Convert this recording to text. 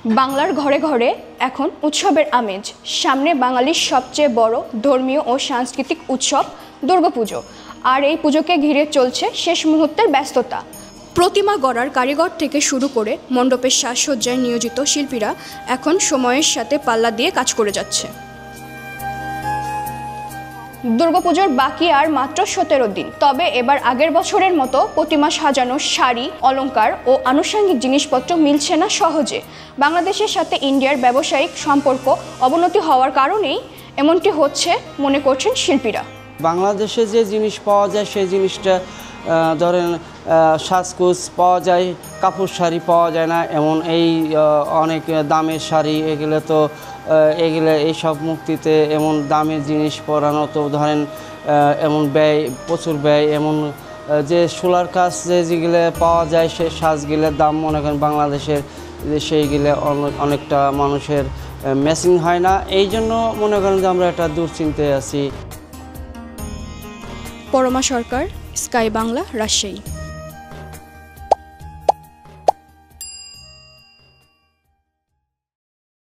বাংলার ঘরে ঘরে এখন উৎসবের আমেজ। সামনে বাঙালির সবচেয়ে বড় ধর্মীয় ও সাংস্কৃতিক উৎসব দুর্গাপুজো, আর এই পুজোকে ঘিরে চলছে শেষ মুহূর্তের ব্যস্ততা। প্রতিমা গড়ার কারিগর থেকে শুরু করে মণ্ডপের সাজসজ্জায় নিয়োজিত শিল্পীরা এখন সময়ের সাথে পাল্লা দিয়ে কাজ করে যাচ্ছে। দুর্গাপুজোর বাকি আর মাত্র 17 দিন। তবে এবার আগের বছরের মতো প্রতিমা সাজানোর শাড়ি, অলংকার ও আনুষঙ্গিক জিনিসপত্র মিলছে না সহজে। বাংলাদেশের সাথে ইন্ডিয়ার ব্যবসায়িক সম্পর্ক অবনতি হওয়ার কারণেই এমনটি হচ্ছে মনে করছেন শিল্পীরা। বাংলাদেশে যে জিনিস পাওয়া যায় সেই জিনিসটা ধরেন সাজগোজ পাওয়া যায়, কাপড় শাড়ি পাওয়া যায় না, এমন এই অনেক দামের শাড়ি এগুলো তো এইসব মুক্তিতে এমন দামের জিনিস পরানো তো ধরেন এমন ব্যয়, প্রচুর ব্যয়। এমন যে সোলার কাজ যেগুলো পাওয়া যায় সেই সাজগুলোর দাম মনে করেন বাংলাদেশের সেইগুলো অনেকটা মানুষের ম্যাচিং হয় না। এই জন্য মনে করেন যে আমরা একটা দুশ্চিন্তায় আছি। পরমা সরকার, স্কাই বাংলা, রাজশাহী।